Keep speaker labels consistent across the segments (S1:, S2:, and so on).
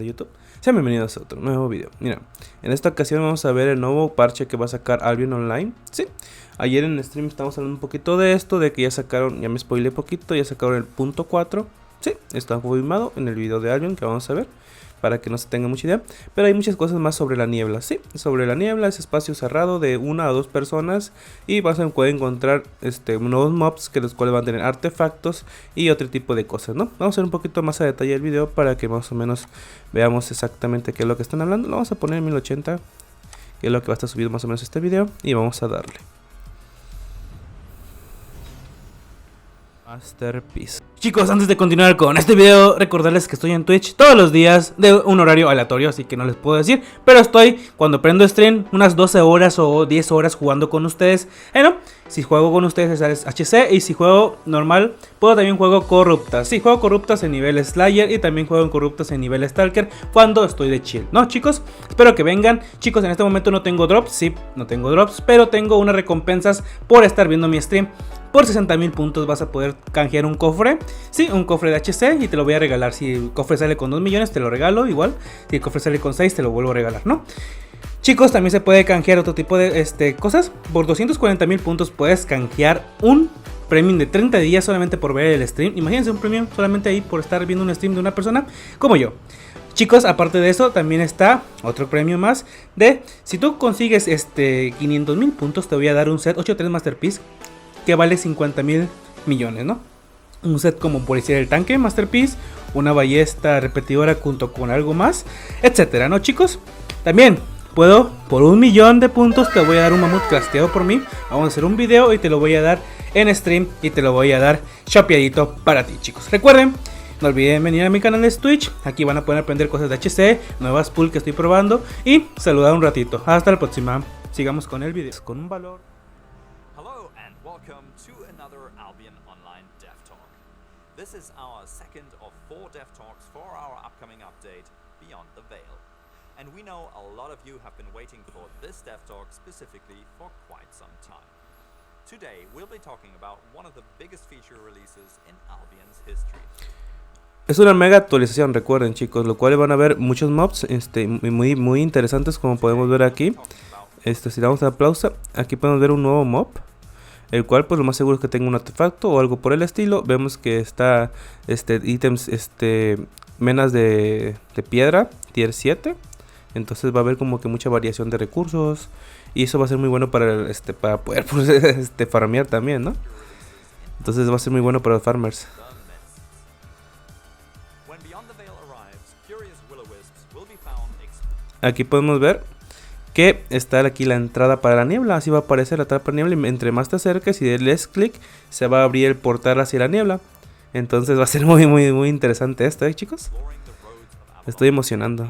S1: YouTube, sean bienvenidos a otro nuevo video. Mira, en esta ocasión vamos a ver el nuevo parche que va a sacar Albion Online. Sí, ayer en el stream estamos hablando un poquito de esto, de que ya sacaron, ya me spoilé poquito, ya sacaron el punto 4. Sí, está confirmado en el video de Albion que vamos a ver, para que no se tenga mucha idea. Pero hay muchas cosas más sobre la niebla. Sí, sobre la niebla es espacio cerrado de 1 a 2 personas. Y vas a poder encontrar nuevos mobs, que los cuales van a tener artefactos y otro tipo de cosas, ¿no? Vamos a ver un poquito más a detalle el video para que más o menos veamos exactamente qué es lo que están hablando. Lo vamos a poner en 1080, que es lo que va a estar subido más o menos este video. Y vamos a darle Masterpiece. Chicos, antes de continuar con este video, recordarles que estoy en Twitch todos los días de un horario aleatorio, así que no les puedo decir, pero estoy, cuando prendo stream, unas 12 horas o 10 horas jugando con ustedes. Si juego con ustedes es HC, y si juego normal, también juego corruptas. Sí, juego corruptas en nivel Slayer y también juego en corruptas en nivel Stalker cuando estoy de chill, ¿no, chicos? Espero que vengan. Chicos, en este momento no tengo drops, sí, no tengo drops, pero tengo unas recompensas por estar viendo mi stream. Por 60.000 puntos vas a poder canjear un cofre. Sí, un cofre de HC, y te lo voy a regalar. Si el cofre sale con 2 millones, te lo regalo igual. Si el cofre sale con 6, te lo vuelvo a regalar, ¿no? Chicos, también se puede canjear otro tipo de cosas. Por 240.000 puntos puedes canjear un premium de 30 días solamente por ver el stream. Imagínense un premium solamente ahí por estar viendo un stream de una persona como yo. Chicos, aparte de eso, también está otro premio más de... Si tú consigues 500.000 puntos, te voy a dar un set 8-3 Masterpiece que vale 50.000 millones, ¿no? Un set como Policía del Tanque Masterpiece, una ballesta repetidora junto con algo más, etcétera, ¿no, chicos? También puedo, por 1 millón de puntos, te voy a dar un mamut crafteado por mí. Vamos a hacer un video y te lo voy a dar en stream y te lo voy a dar shapeadito para ti, chicos. Recuerden, no olviden venir a mi canal de Twitch. Aquí van a poder aprender cosas de HC, nuevas pools que estoy probando y saludar un ratito. Hasta la próxima. Sigamos con el video. Con un valor.
S2: Welcome to another Albion Online Dev Talk. This is our second of 4 Dev Talks for our upcoming update, Beyond the Veil. And we know a lot of you have been waiting for this Dev Talk specifically for quite some time. Today we'll be talking about one of the biggest feature releases in Albion's history.
S1: Es una mega actualización, recuerden, chicos, lo cual van a ver muchos mobs muy interesantes, como podemos ver aquí. Si damos a pausa, aquí podemos ver un nuevo mob, el cual pues lo más seguro es que tenga un artefacto o algo por el estilo. Vemos que está ítems, menas de piedra, tier 7. Entonces va a haber como que mucha variación de recursos, y eso va a ser muy bueno para para poder pues, farmear también, ¿no? Entonces va a ser muy bueno para los farmers. Aquí podemos ver que está aquí la entrada para la niebla. Así va a aparecer la entrada para la niebla, y entre más te acerques y des clic, se va a abrir el portal hacia la niebla. Entonces va a ser muy interesante esto, chicos. Me estoy emocionando.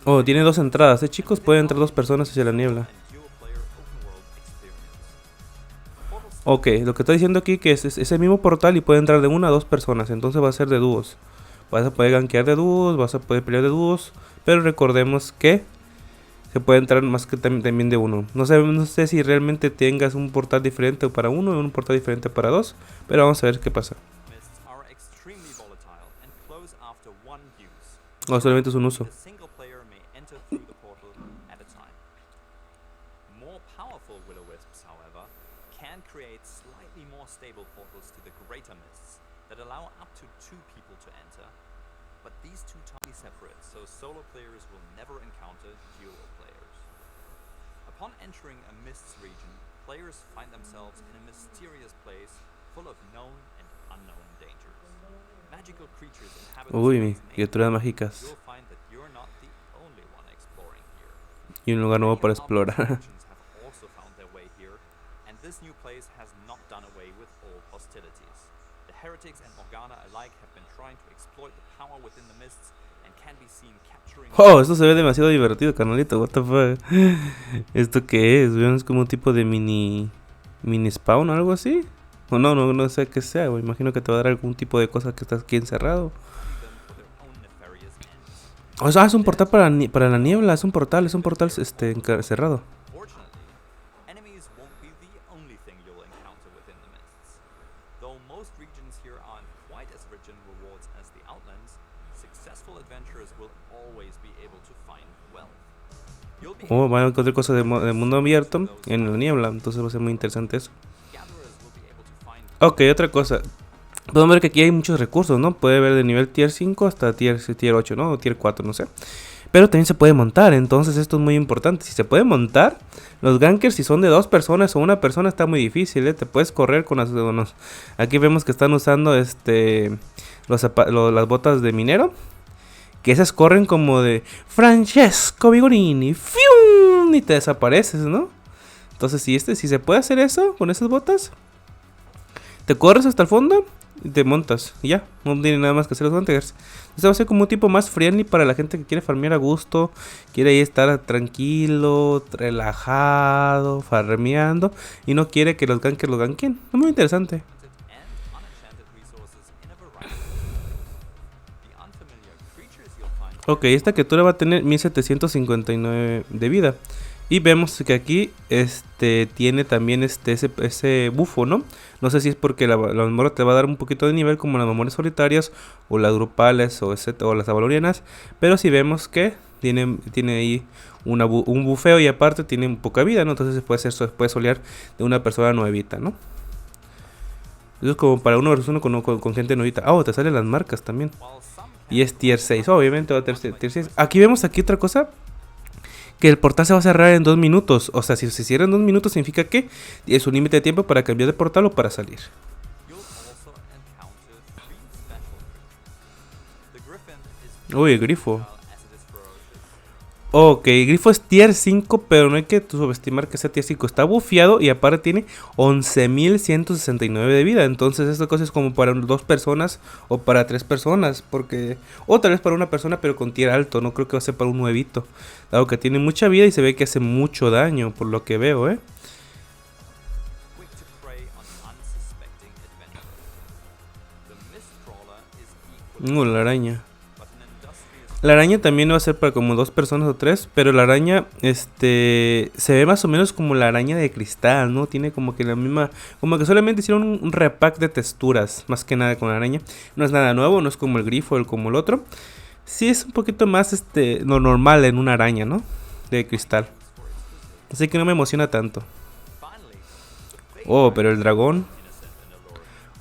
S1: Oh, tiene 2 entradas, chicos. Pueden entrar 2 personas hacia la niebla. Ok, lo que está diciendo aquí que es ese mismo portal y puede entrar de 1 a 2 personas. Entonces va a ser de dúos. Vas a poder gankear de dúos, vas a poder pelear de dúos. Pero recordemos que se puede entrar más que también de 1. No sé si realmente tengas un portal diferente para 1 y un portal diferente para 2. Pero vamos a ver qué pasa. O solamente es un uso.
S2: Solo players will never encounter duo players. Upon entering a Mists region, players find themselves in a mysterious place full of known and unknown dangers. Magical creatures inhabit
S1: criaturas mágicas.
S2: You'll find that you're not the only one exploring here.
S1: Y un lugar nuevo para explorar.
S2: Have also found their way here, and this new place has not done away with old hostilities. The heretics and Morgana alike have been trying to exploit the power within the mists.
S1: Oh, esto se ve demasiado divertido, carnalito. What the fuck. ¿Esto qué es? ¿Es como un tipo de mini spawn o algo así? O no sé qué sea, güey. Imagino que te va a dar algún tipo de cosa que estás aquí encerrado. O sea, es un portal para la niebla, es un portal cerrado.
S2: Fortunately, enemies won't be the only thing you'll encounter within the mists. Though most regions here aren't quite as rich in rewards as the Outlands, successful adventurers will always be able to find wealth. You'll be
S1: O
S2: able
S1: van a
S2: to
S1: encontrar cosas de
S2: rewards
S1: mundo abierto
S2: to those
S1: en la
S2: who
S1: niebla. Entonces va a ser muy interesante eso.
S2: gatherers will be able to find
S1: Ok, otra cosa. Podemos ver que aquí hay muchos recursos, ¿no? Puede ver de nivel tier 5 hasta tier 8, ¿no? O tier 4, no sé. Pero también se puede montar, entonces esto es muy importante. Si se puede montar, los gankers si son de 2 personas o una persona está muy difícil, ¿eh? Te puedes correr con las... Aquí vemos que están usando las botas de minero. Que esas corren como de Francesco Vigorini. ¡Fium! Y te desapareces, ¿no? Entonces si se puede hacer eso con esas botas, te corres hasta el fondo y te montas. Y ya, no tiene nada más que hacer los Hunters. Este va a ser como un tipo más friendly para la gente que quiere farmear a gusto. Quiere ahí estar tranquilo, relajado, farmeando. Y no quiere que los gankers lo ganken. Es muy interesante.
S2: and unenchanted resources in a variety of ways. The unfamiliar creatures you'll find
S1: Ok, esta criatura va a tener 1759 de vida. Y vemos que aquí tiene también ese bufo, ¿no? No sé si es porque la mazmorra te va a dar un poquito de nivel como las memorias solitarias o las grupales o las avalorianas. Pero si vemos que tiene ahí un bufeo y aparte tiene poca vida, ¿no? Entonces se puede solear de una persona nuevita, ¿no? Eso es como para 1 vs 1 con gente nuevita. Ah, te salen las marcas también.
S2: while some
S1: Y es tier 6, obviamente va a tener tier 6. Aquí vemos otra cosa. Que el portal se va a cerrar en 2 minutos. O sea, si se cierra en 2 minutos significa que es un límite de tiempo para cambiar de portal o para salir.
S2: you'll also encounter 3 special creatures. The griffin is
S1: Uy, el grifo.
S2: versatile as it is ferocious.
S1: Ok, el grifo es tier 5, pero no hay que subestimar que sea tier 5. Está bufeado y aparte tiene 11.169 de vida. Entonces esta cosa es como para 2 personas o para 3 personas. O tal vez para una persona pero con tier alto. No creo que va a ser para un nuevito. Dado que tiene mucha vida y se ve que hace mucho daño por lo que veo,
S2: Quick to prey on unsuspecting adventurers. The mist crawler is equally
S1: La araña.
S2: but an industrious
S1: La araña también va a ser para como 2 personas o 3, pero la araña, se ve más o menos como la araña de cristal, ¿no? Tiene como que la misma, como que solamente hicieron un repack de texturas, más que nada con la araña. No es nada nuevo, no es como el grifo o como el otro. Sí es un poquito más, lo normal en una araña, ¿no? De cristal.
S2: for its physique.
S1: Así que no me emociona tanto.
S2: Finally, the fate
S1: Oh, pero el dragón.
S2: innocent and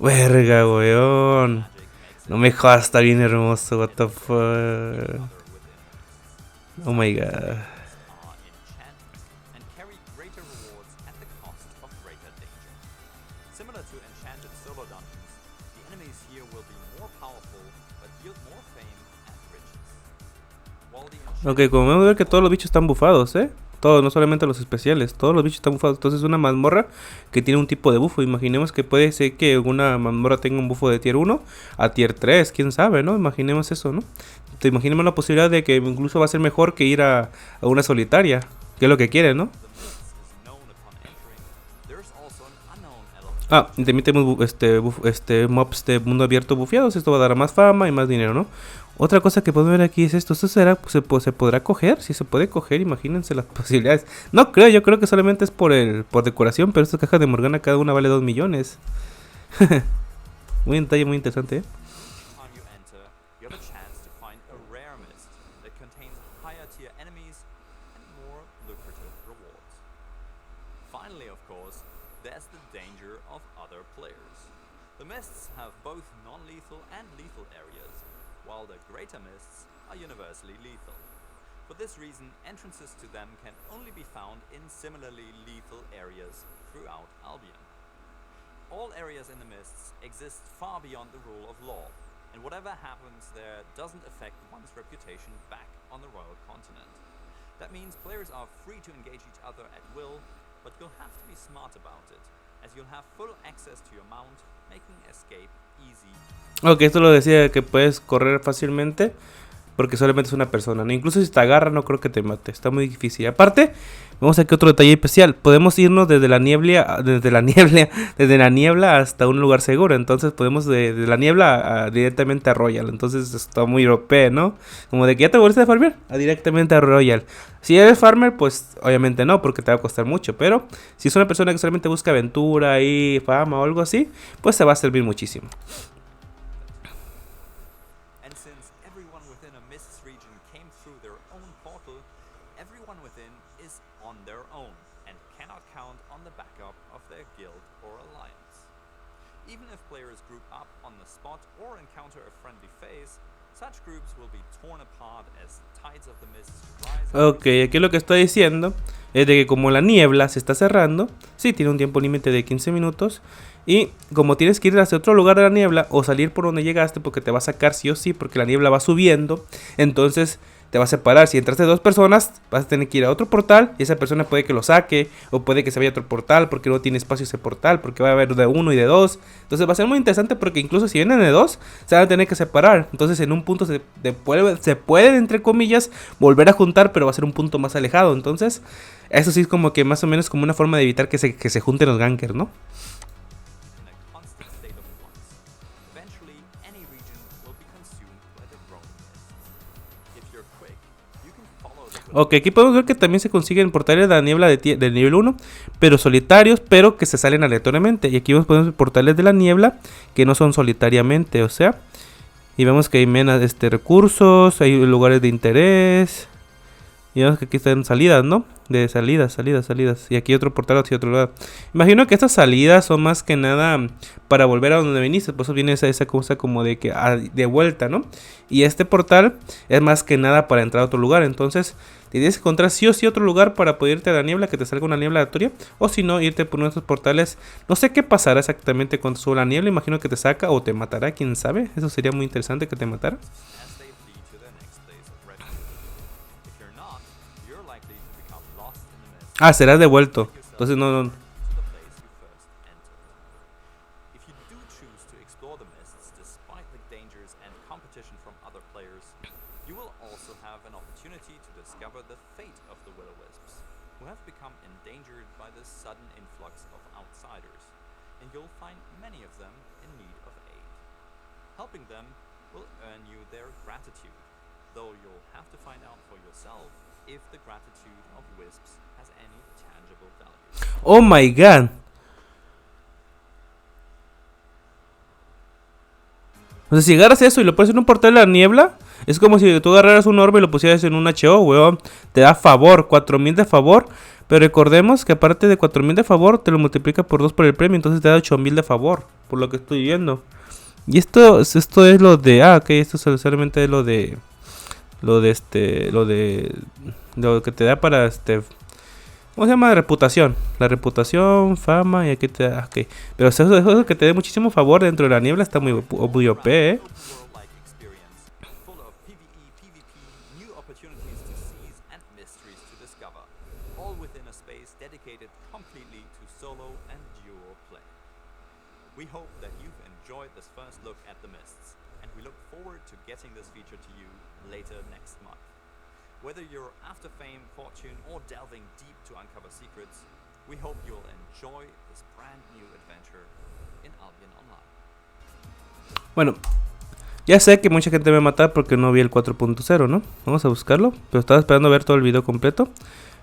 S2: alluring.
S1: Verga, weón.
S2: Magic makes
S1: No
S2: it
S1: me jodas, está bien hermoso, what the fuck.
S2: other within.
S1: Oh my god.
S2: Are enchanted and carry greater rewards at the cost of greater danger. Similar to enchanted solo dungeons, the enemies here will be more powerful but yield more fame and riches. While the
S1: Ok, como vemos ver que todos los bichos están bufados, ¿eh? Todos, no solamente los especiales, todos los bichos están bufados. Entonces es una mazmorra que tiene un tipo de bufo. Imaginemos que puede ser que una mazmorra tenga un bufo de tier 1 a tier 3, quién sabe, ¿no? Imaginemos eso, ¿no? Te imaginemos la posibilidad de que incluso va a ser mejor que ir a una solitaria, que es lo que quiere, ¿no?
S2: the mist is known upon entering, there's also an unknown element.
S1: Ah, y también tenemos mobs de mundo abierto bufeados. Esto va a dar más fama y más dinero, ¿no? Otra cosa que podemos ver aquí es esto. ¿Esto se podrá coger? Si se puede coger, imagínense las posibilidades. No creo, yo creo que solamente es por decoración, pero estas cajas de Morgana cada una vale 2 millones. Muy detalle, muy interesante, ¿eh?
S2: Time you enter, you have a chance to find a rare mist that contains higher tier enemies and more lucrative rewards. Finally, of course, there's the danger of other players. The mists have both non-lethal and lethal areas, while the greater mists are universally lethal. For this reason, entrances to them can only be found in similarly lethal areas throughout Albion. All areas in the mists exist far beyond the rule of law, and whatever happens there doesn't affect one's reputation back on the Royal Continent. That means players are free to engage each other at will, but you'll have to be smart about it, as you'll have full access to your mount, making escape easy.
S1: Ok, esto lo decía que puedes correr fácilmente. porque solamente es una persona, ¿no? Incluso si te agarra no creo que te mate, está muy difícil. Aparte, vamos a ver otro detalle especial, podemos irnos desde la niebla, desde la niebla hasta un lugar seguro. Entonces podemos de la niebla directamente a Royal. Entonces está muy OP, ¿no? Como de que ya te volviste a farmear, directamente a Royal. Si eres farmer, pues obviamente no, porque te va a costar mucho. Pero si es una persona que solamente busca aventura y fama o algo así, pues te va a servir muchísimo.
S2: And since everyone within a Mists region came through their own portal, everyone within is on their own and cannot count on the backup of their guild or alliance. Even if players group up on the spot or encounter a friendly phase, such groups will be torn apart as tides of the mists rise.
S1: Ok, aquí lo que estoy diciendo es de que como la niebla se está cerrando, sí, tiene un tiempo límite de 15 minutos. Y como tienes que ir hacia otro lugar de la niebla o salir por donde llegaste porque te va a sacar sí o sí, porque la niebla va subiendo, entonces te va a separar. Si entraste dos personas, vas a tener que ir a otro portal y esa persona puede que lo saque o puede que se vaya a otro portal porque no tiene espacio ese portal, porque va a haber de uno y de dos. Entonces va a ser muy interesante porque incluso si vienen de dos, se van a tener que separar. Entonces en un punto se pueden, entre comillas, volver a juntar, pero va a ser un punto más alejado. Entonces eso sí es como que más o menos como una forma de evitar que se junten los gankers, ¿no?
S2: In a constant state of flux. Eventually, any region will be consumed by the growing mists. If you're quick, you can follow the
S1: Ok, aquí podemos ver que también se consiguen portales de la niebla del nivel 1, pero solitarios, pero que se salen aleatoriamente. Y aquí vemos portales de la niebla que no son solitariamente, o sea, y vemos que hay menos recursos, hay lugares de interés. Y vemos que aquí están salidas, ¿no? De salidas. Y aquí otro portal hacia otro lado. Imagino que estas salidas son más que nada para volver a donde viniste. Por eso viene esa cosa como de que de vuelta, ¿no? Y este portal es más que nada para entrar a otro lugar. Entonces, tienes que encontrar sí o sí otro lugar para poder irte a la niebla, que te salga una niebla aleatoria. O si no, irte por uno de estos portales. No sé qué pasará exactamente cuando suba la niebla. Imagino que te saca o te matará, quién sabe. Eso sería muy interesante que te matara.
S2: as they flee to the next place of refuge. If you're not, you're likely to become lost in the mist.
S1: Ah, serás devuelto. Entonces no.
S2: To the place you first entered. If you do choose to explore the mists despite the dangers and competition from other players, you will also have an opportunity to discover the fate of the Will-O-Wisps, who have become endangered by this sudden influx of outsiders, and you'll find many of them in need of aid. Helping them will earn you their gratitude, though you'll have to find out for yourself if the gratitude of Wisps has any tangible value.
S1: Oh my god. O sea, si agarras eso y lo pones en un portal de la niebla, es como si tú agarraras un orbe y lo pusieras en un HO, weón. Te da favor, 4000 de favor. Pero recordemos que aparte de 4000 de favor, te lo multiplica por 2 por el premio. Entonces te da 8000 de favor, por lo que estoy viendo. Y esto es lo de... Ah, ok, esto solamente es lo de... Lo que te da para ¿cómo se llama? Reputación. La reputación, fama y aquí te da... Ok. Pero eso que te dé muchísimo favor dentro de la niebla está muy OP, ¿eh?
S2: World-like experience, full of PvE, PvP, new opportunities to seize and mysteries to discover, all within a space dedicated completely to solo and duo play. We hope that you've enjoyed this first look at the Mists, and we look forward to getting this feature to you later next month. Whether you're after fame, fortune, or delving deep to uncover secrets, we hope you'll enjoy this brand new adventure in Albion Online.
S1: Bueno, ya sé que mucha gente me va a matar porque no vi el 4.0, ¿no? Vamos a buscarlo, pero estaba esperando ver todo el video completo.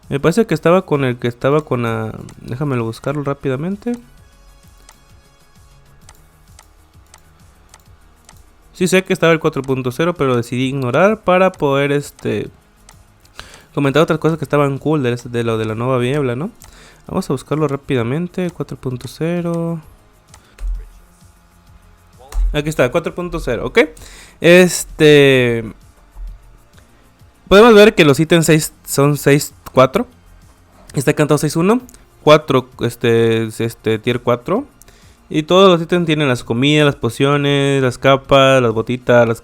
S1: Me parece que estaba con el que estaba con la... Déjamelo buscarlo rápidamente. Sí sé que estaba el 4.0, pero lo decidí ignorar para poder comentar otras cosas que estaban cool de lo de la nueva niebla, ¿no? Vamos a buscarlo rápidamente. 4.0. Aquí está, 4.0, ¿ok? Podemos ver que los ítems 6 son 6.4. Está cantado 6.1. 4, tier 4. Y todos los ítems tienen las comidas, las pociones, las capas, las botitas,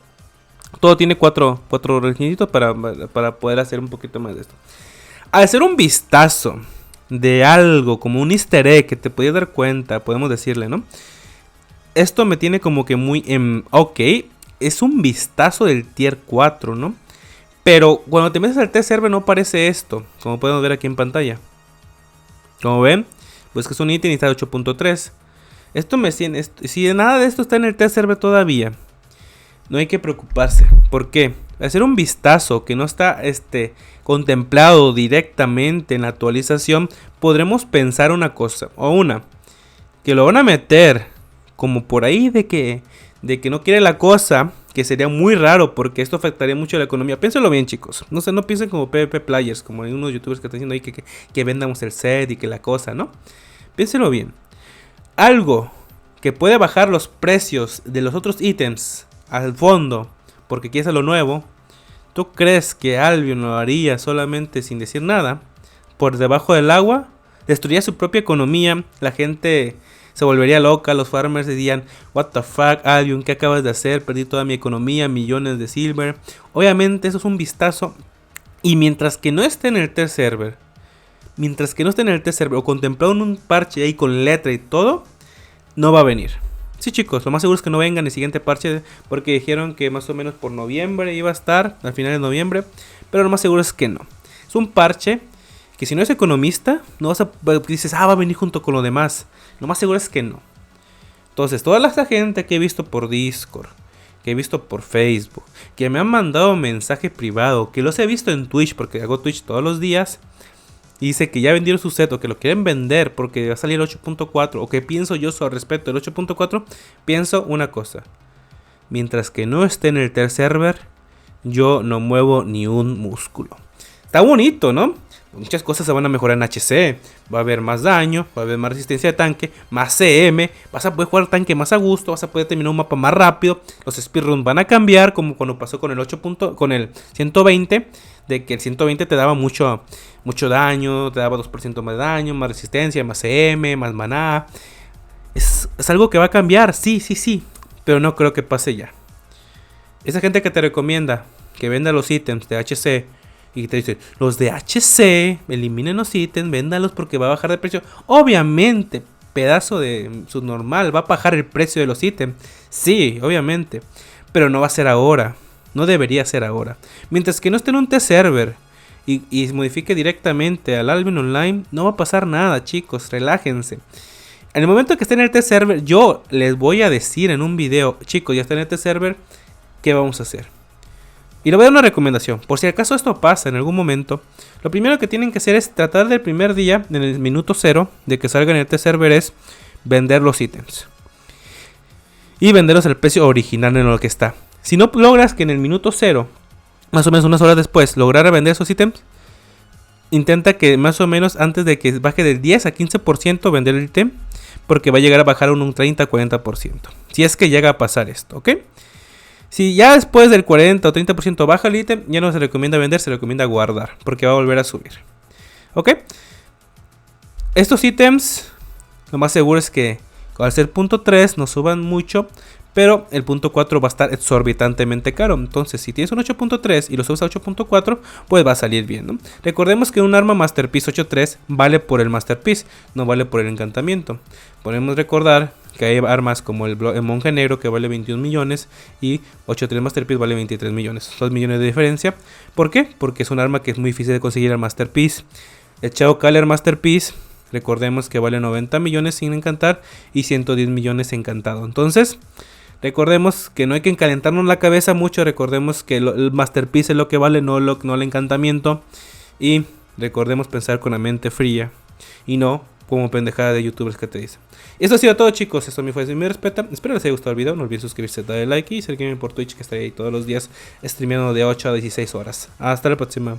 S1: todo tiene 4 requisitos para poder hacer un poquito más de esto. Al hacer un vistazo de algo como un easter egg que te podías dar cuenta, podemos decirle, ¿no? Esto me tiene como que muy ok. es un vistazo del tier 4, ¿no? Pero cuando te metes al test server no aparece esto, como podemos ver aquí en pantalla. Como ven, pues que es un ítem y está 8.3. Esto me siente, si nada de esto está en el test server todavía, no hay que preocuparse. ¿Por qué? Hacer un vistazo que no está contemplado directamente en la actualización, podremos pensar una cosa, que lo van a meter como por ahí de que no quiere la cosa, que sería muy raro porque esto afectaría mucho a la economía. Piénsenlo bien, chicos. No sé, no piensen como PvP Players, como hay unos youtubers que están diciendo ahí que vendamos el set y que la cosa, ¿no? Piénsenlo bien. Algo que puede bajar los precios de los otros ítems al fondo porque quieres lo nuevo. ¿Tú crees que Albion lo haría solamente sin decir nada? Por debajo del agua, destruiría su propia economía. La gente se volvería loca, los farmers dirían: what the fuck, Albion, ¿qué acabas de hacer? Perdí toda mi economía, millones de silver. Obviamente eso es un vistazo. Y mientras que no esté en el test server, o contemplado en un parche ahí con letra y todo, no va a venir. Sí, chicos, lo más seguro es que no venga en el siguiente parche, porque dijeron que más o menos por noviembre iba a estar, al final de noviembre, pero lo más seguro es que no. Es un parche que si no es economista, no vas a dices, va a venir junto con lo demás. Lo más seguro es que no. Entonces, toda la gente que he visto por Discord, que he visto por Facebook, que me han mandado mensaje privado, que los he visto en Twitch, porque hago Twitch todos los días, y dice que ya vendieron su set o que lo quieren vender porque va a salir el 8.4, o que pienso yo al respecto del 8.4, pienso una cosa: mientras que no esté en el test server, yo no muevo ni un músculo. Está bonito, ¿no? Muchas cosas se van a mejorar en HC. Va a haber más daño, va a haber más resistencia de tanque, más CM. Vas a poder jugar tanque más a gusto, vas a poder terminar un mapa más rápido. Los speedruns van a cambiar, como cuando pasó con el 120, de que el 120 te daba mucho daño, te daba 2% más daño, más resistencia, más CM, más maná. Es algo que va a cambiar, sí, pero no creo que pase ya. Esa gente que te recomienda que venda los ítems de HC y te dice: los de HC, eliminen los ítems, véndalos porque va a bajar de precio. Obviamente, pedazo de subnormal, va a bajar el precio de los ítems. Sí, obviamente, pero no va a ser ahora. No debería ser ahora. Mientras que no esté en un test server y modifique directamente al Albion Online, no va a pasar nada, chicos, relájense. En el momento que esté en el test server, yo les voy a decir en un video: chicos, ya está en el test server, ¿qué vamos a hacer? Y le voy a dar una recomendación. Por si acaso esto pasa en algún momento, lo primero que tienen que hacer es tratar del primer día, en el minuto 0 de que salga en el test server, es vender los ítems. Y venderlos al precio original en lo que está. Si no logras que en el minuto 0, más o menos unas horas después, lograr vender esos ítems, intenta que más o menos antes de que baje del 10 a 15% vender el ítem, porque va a llegar a bajar un 30-40%. Si es que llega a pasar esto, ¿ok? Si ya después del 40 o 30% baja el ítem, ya no se recomienda vender, se recomienda guardar, porque va a volver a subir. ¿Ok? Estos ítems, lo más seguro es que al ser punto 3 no suban mucho, pero el punto 4 va a estar exorbitantemente caro. Entonces, si tienes un 8.3 y lo subes a 8.4, pues va a salir bien, ¿no? Recordemos que un arma Masterpiece 8.3 vale por el Masterpiece, no vale por el encantamiento. Podemos recordar que hay armas como el Monje Negro, que vale 21 millones, y 8.3 Masterpiece vale 23 millones. 2 millones de diferencia. ¿Por qué? Porque es un arma que es muy difícil de conseguir al Masterpiece. El Chao Caller Masterpiece, recordemos que vale 90 millones sin encantar y 110 millones encantado. Entonces, recordemos que no hay que encalentarnos la cabeza mucho. Recordemos que el Masterpiece es lo que vale, no el encantamiento. Y recordemos pensar con la mente fría y no como pendejada de youtubers que te dicen. Esto ha sido todo, chicos. Esto me fue de mi respeta. Espero les haya gustado el video. No olviden suscribirse, darle like y seguirme por Twitch, que estaré ahí todos los días streameando de 8 a 16 horas. Hasta la próxima.